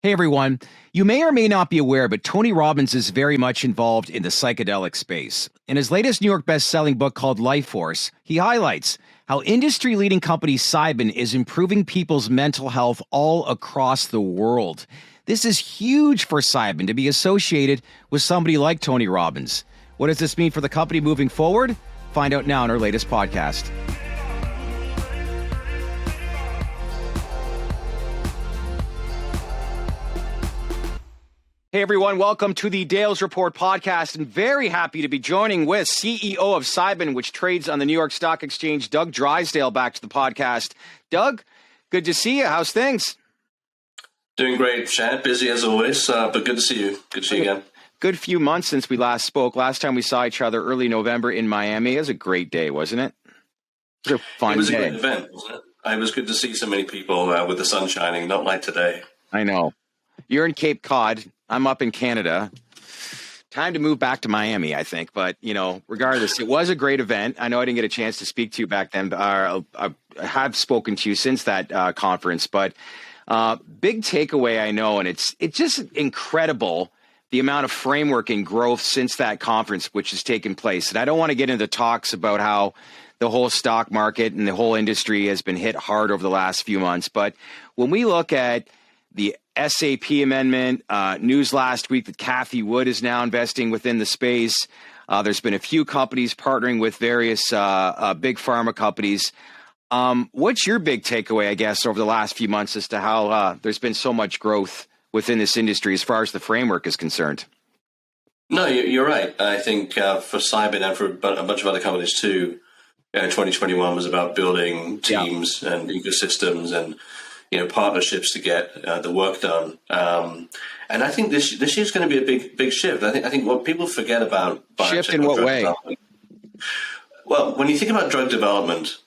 Hey everyone. You may or may not be aware, but Tony Robbins is very much involved in the psychedelic space. In his latest New York best-selling book called Life Force, he highlights how industry-leading company Cybin is improving people's mental health all across the world. This is huge for Cybin to be associated with somebody like Tony Robbins. What does this mean for the company moving forward? Find out now in our latest podcast. Hey everyone, welcome to the Dales Report podcast, and very happy to be joining with CEO of Cybin, which trades on the New York Stock Exchange, Doug Drysdale, back to the podcast. Doug, good to see you. How's things? Doing great, Chad. Busy as always, but good to see you. Good to see you again. Good few months since we last spoke. Last time we saw each other early November in Miami. It was a great day, wasn't it? It was a fun day. It was a great event, wasn't it? It was good to see so many people with the sun shining, not like today. I know. You're in Cape Cod. I'm up in Canada. Time to move back to Miami, I think. But, regardless, it was a great event. I know I didn't get a chance to speak to you back then. I have spoken to you since that conference. But big takeaway, I know, and it's just incredible the amount of framework and growth since that conference, which has taken place. And I don't want to get into talks about how the whole stock market and the whole industry has been hit hard over the last few months. But when we look at the SAP amendment, news last week that Cathie is now investing within the space. There's been a few companies partnering with various big pharma companies. What's your big takeaway, I guess, over the last few months as to how there's been so much growth within this industry as far as the framework is concerned? No, you're right. I think for Cybin and for a bunch of other companies too, 2021 was about building teams and ecosystems and partnerships to get the work done. And I think this year's going to be a big shift. I think what people forget about shift in what way? Well, when you think about drug development,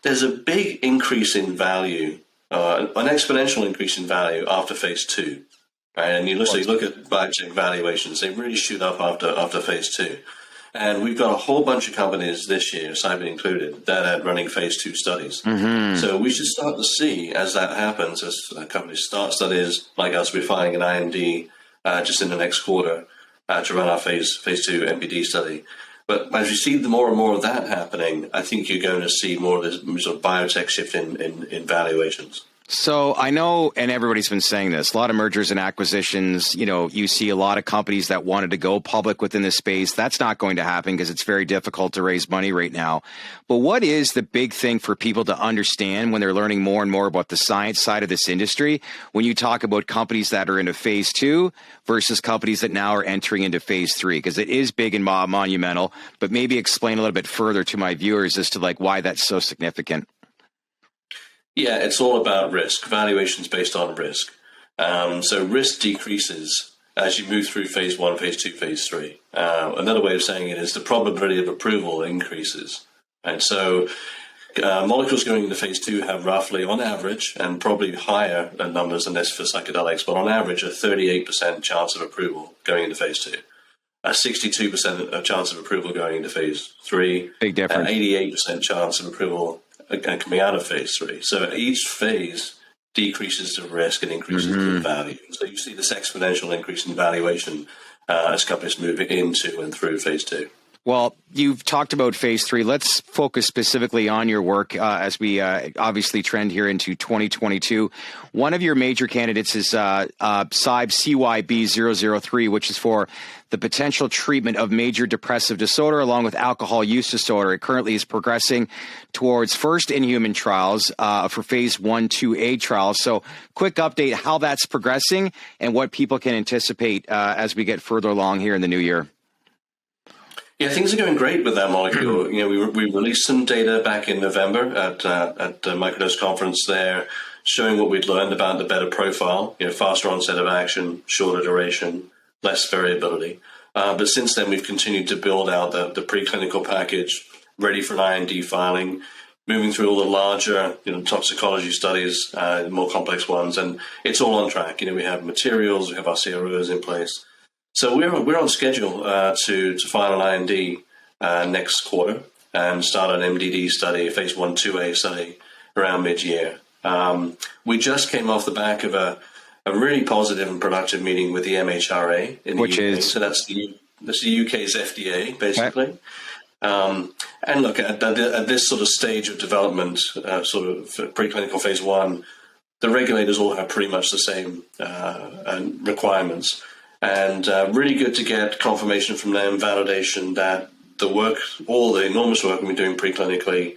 there's a big increase in value, an exponential increase in value after phase 2. Right? And you look at biotech valuations; they really shoot up after phase 2. And we've got a whole bunch of companies this year, Cybin included, that are running phase 2 studies. Mm-hmm. So we should start to see, as that happens, as companies start studies like us, we're filing an IND just in the next quarter to run our phase 2 MPD study. But as we see more and more of that happening, I think you're going to see more of this sort of biotech shift in valuations. So I know, and everybody's been saying this, a lot of mergers and acquisitions, you see a lot of companies that wanted to go public within this space. That's not going to happen because it's very difficult to raise money right now. But what is the big thing for people to understand when they're learning more and more about the science side of this industry when you talk about companies that are into phase 2 versus companies that now are entering into phase 3? Because it is big and monumental, but maybe explain a little bit further to my viewers as to why that's so significant. Yeah, it's all about risk, valuations based on risk. So risk decreases as you move through phase 1, phase 2, phase 3. Another way of saying it is the probability of approval increases. And so molecules going into phase 2 have roughly, on average, and probably higher numbers than this for psychedelics, but on average, a 38% chance of approval going into phase 2. A 62% chance of approval going into phase 3. Big difference. An 88% chance of approval coming out of phase 3. So each phase decreases the risk and increases the value. So you see this exponential increase in valuation as companies move into and through phase 2. Well, you've talked about phase 3. Let's focus specifically on your work as we obviously trend here into 2022. One of your major candidates is CYBN 003, which is for the potential treatment of major depressive disorder along with alcohol use disorder. It currently is progressing towards first in human trials for phase 1/2A trials. So quick update how that's progressing and what people can anticipate as we get further along here in the new year. Yeah, things are going great with that molecule. We released some data back in November at the Microdose conference there, showing what we'd learned about the better profile, faster onset of action, shorter duration, less variability. But since then, we've continued to build out the preclinical package, ready for an IND filing, moving through all the larger toxicology studies, more complex ones, and it's all on track. We have materials, we have our CROs in place. So we're on schedule to file an IND next quarter and start an MDD study, a phase 1/2A study around mid-year. We just came off the back of a a really positive and productive meeting with the MHRA in the UK. So that's the UK's FDA, basically. And look, at this sort of stage of development, sort of preclinical phase 1, the regulators all have pretty much the same requirements. And really good to get confirmation from them, validation that the work, all the enormous work we've been doing preclinically,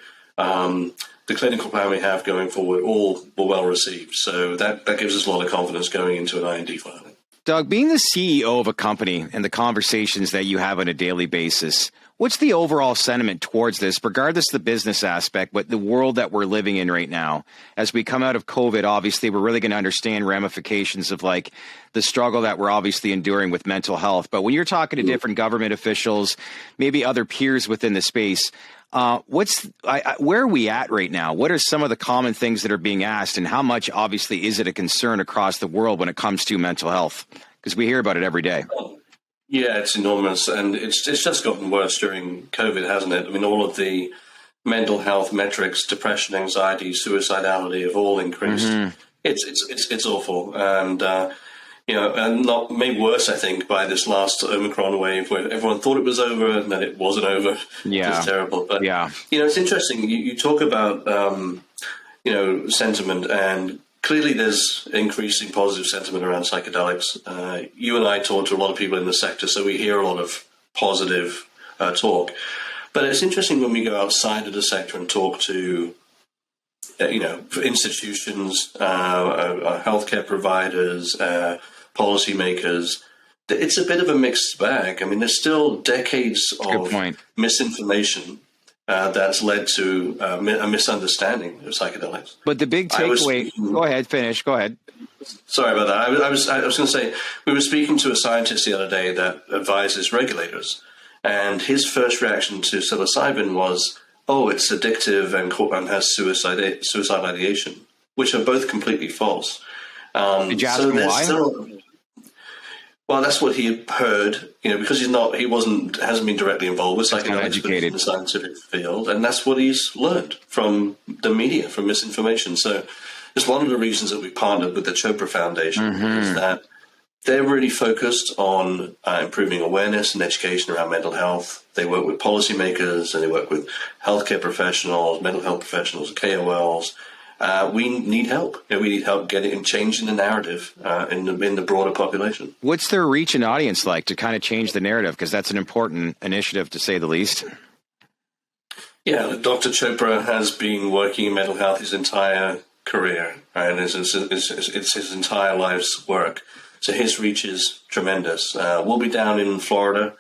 the clinical plan we have going forward, all were well received. So that gives us a lot of confidence going into an IND filing. Doug, being the CEO of a company and the conversations that you have on a daily basis, what's the overall sentiment towards this, regardless of the business aspect, but the world that we're living in right now? As we come out of COVID, obviously, we're really going to understand ramifications of like the struggle that we're obviously enduring with mental health. But when you're talking to different government officials, maybe other peers within the space, where are we at right now? What are some of the common things that are being asked, and how much obviously is it a concern across the world when it comes to mental health? Because we hear about it every day. Yeah, it's enormous, and it's just gotten worse during COVID, hasn't it? I mean, all of the mental health metrics, depression, anxiety, suicidality have all increased. Mm-hmm. It's awful, and and not made worse, I think, by this last Omicron wave where everyone thought it was over and then it wasn't over. Yeah, it was terrible. But it's interesting. You talk about sentiment, and clearly there's increasing positive sentiment around psychedelics. You and I talk to a lot of people in the sector, so we hear a lot of positive talk. But it's interesting when we go outside of the sector and talk to institutions, healthcare providers, policymakers. It's a bit of a mixed bag. I mean, there's still decades of misinformation that's led to a misunderstanding of psychedelics. But the big takeaway, go ahead. Sorry about that. I was going to say, we were speaking to a scientist the other day that advises regulators, and his first reaction to psilocybin was, oh, it's addictive and has suicidal ideation, which are both completely false. Did you ask him why? Well, that's what he heard, because hasn't been directly involved with psychedelics in the scientific field, and that's what he's learned from the media, from misinformation. So it's one of the reasons that we partnered with the Chopra Foundation, is that they're really focused on improving awareness and education around mental health. They work with policymakers and they work with healthcare professionals, mental health professionals, KOLs. We need help. We need help changing the narrative in the broader population. What's their reach and audience like to kind of change the narrative? Because that's an important initiative, to say the least. Yeah, Dr. Chopra has been working in mental health his entire career, and it's his entire life's work. So his reach is tremendous. We'll be down in Florida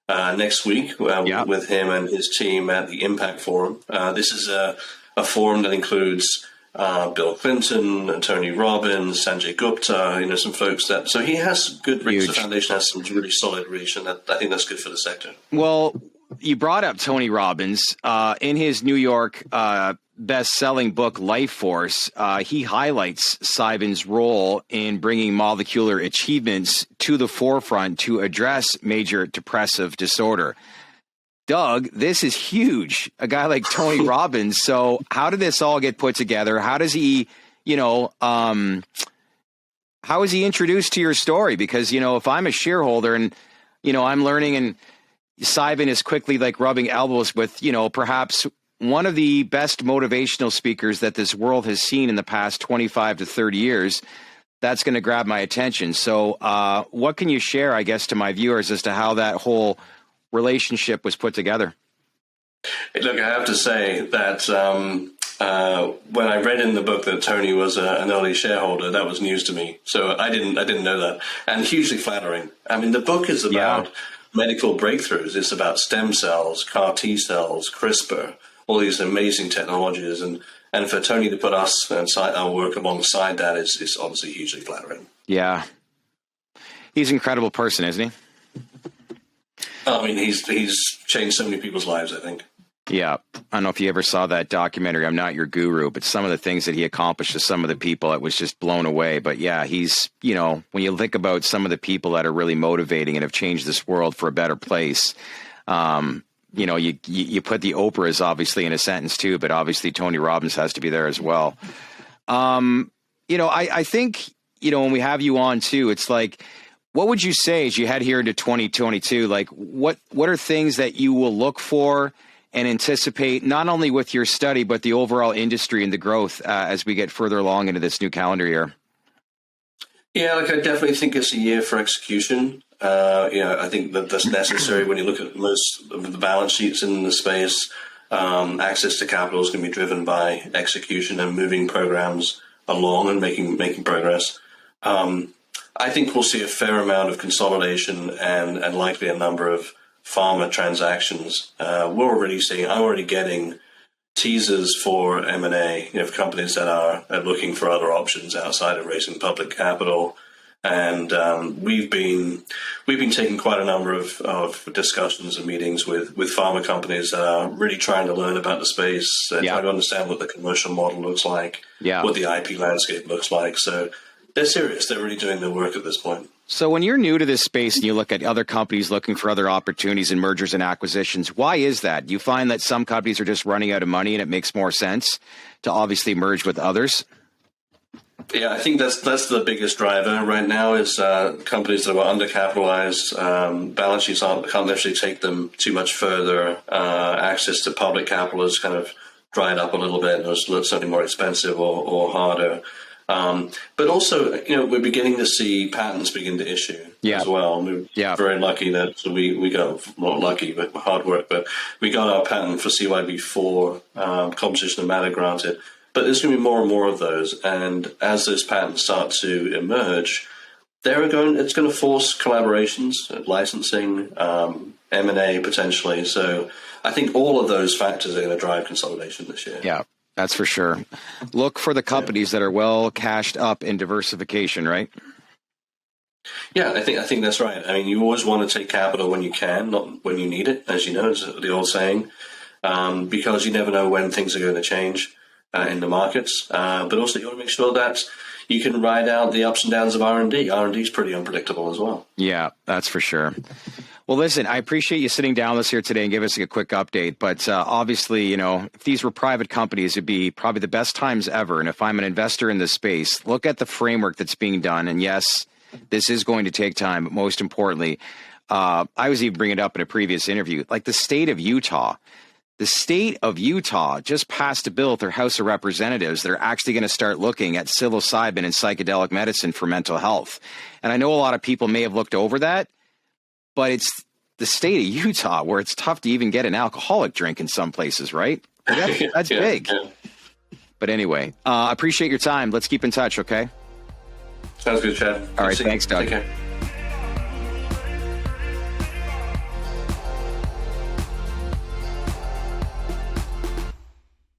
next week with him and his team at the Impact Forum. This is a forum that includes Bill Clinton, Tony Robbins, Sanjay Gupta, some folks so he has good reach. The foundation has some really solid reach, and I think that's good for the sector. Well, you brought up Tony Robbins in his New York best-selling book, Life Force. He highlights Cybin's role in bringing molecular achievements to the forefront to address major depressive disorder. Doug, this is huge. A guy like Tony Robbins. So how did this all get put together? How does he, how is he introduced to your story? Because, if I'm a shareholder and, I'm learning, and Cybin is quickly like rubbing elbows with, perhaps one of the best motivational speakers that this world has seen in the past 25 to 30 years, that's going to grab my attention. So what can you share, I guess, to my viewers as to how that whole relationship was put together? Look, I have to say that when I read in the book that Tony was an early shareholder, that was news to me. So I didn't know that, and hugely flattering. I mean, the book is about medical breakthroughs. It's about stem cells, CAR T cells, CRISPR, all these amazing technologies, and for Tony to put us and our work alongside that is obviously hugely flattering. Yeah, he's an incredible person, isn't he? I mean, he's changed so many people's lives, I think. Yeah. I don't know if you ever saw that documentary, I'm Not Your Guru, but some of the things that he accomplished to some of the people, it was just blown away. But yeah, he's, when you think about some of the people that are really motivating and have changed this world for a better place, you put the Oprahs obviously in a sentence too, but obviously Tony Robbins has to be there as well. I think, when we have you on too, it's like, what would you say as you head here into 2022? Like, what are things that you will look for and anticipate, not only with your study, but the overall industry and the growth as we get further along into this new calendar year? Yeah, I definitely think it's a year for execution. I think that's necessary when you look at most of the balance sheets in the space. Access to capital is going to be driven by execution and moving programs along and making progress. I think we'll see a fair amount of consolidation and likely a number of pharma transactions. I'm already getting teasers for M&A, for companies that are looking for other options outside of raising public capital. And we've been taking quite a number of discussions and meetings with pharma companies that are really trying to learn about the space and trying to understand what the commercial model looks like, what the IP landscape looks like. So they're serious. They're really doing their work at this point. So when you're new to this space and you look at other companies looking for other opportunities in mergers and acquisitions, why is that? You find that some companies are just running out of money and it makes more sense to obviously merge with others? Yeah, I think that's the biggest driver right now is companies that are undercapitalized. Balance sheets can't necessarily take them too much further. Access to public capital has kind of dried up a little bit. It's certainly more expensive or harder. But also, we're beginning to see patents begin to issue as well. We're very lucky that we got, not lucky, but hard work, but we got our patent for CYB4 composition of matter granted. But there's going to be more and more of those. And as those patents start to emerge, it's going to force collaborations, licensing, M&A potentially. So I think all of those factors are going to drive consolidation this year. Yeah. That's for sure. Look for the companies that are well cashed up in diversification, right? Yeah, I think that's right. I mean, you always want to take capital when you can, not when you need it, as you know, is the old saying, because you never know when things are going to change in the markets. But also you want to make sure that you can ride out the ups and downs of R&D. R&D is pretty unpredictable as well. Yeah, that's for sure. Well, listen, I appreciate you sitting down with us here today and giving us a quick update. But obviously, if these were private companies, it'd be probably the best times ever. And if I'm an investor in this space, look at the framework that's being done. And yes, this is going to take time. But most importantly, I was even bringing it up in a previous interview, like the state of Utah. The state of Utah just passed a bill through House of Representatives that are actually going to start looking at psilocybin and psychedelic medicine for mental health. And I know a lot of people may have looked over that, but it's the state of Utah where it's tough to even get an alcoholic drink in some places, right? That's big. Yeah. But anyway, I appreciate your time. Let's keep in touch, okay? Sounds good, Chad. All right, thanks, Doug. Take care.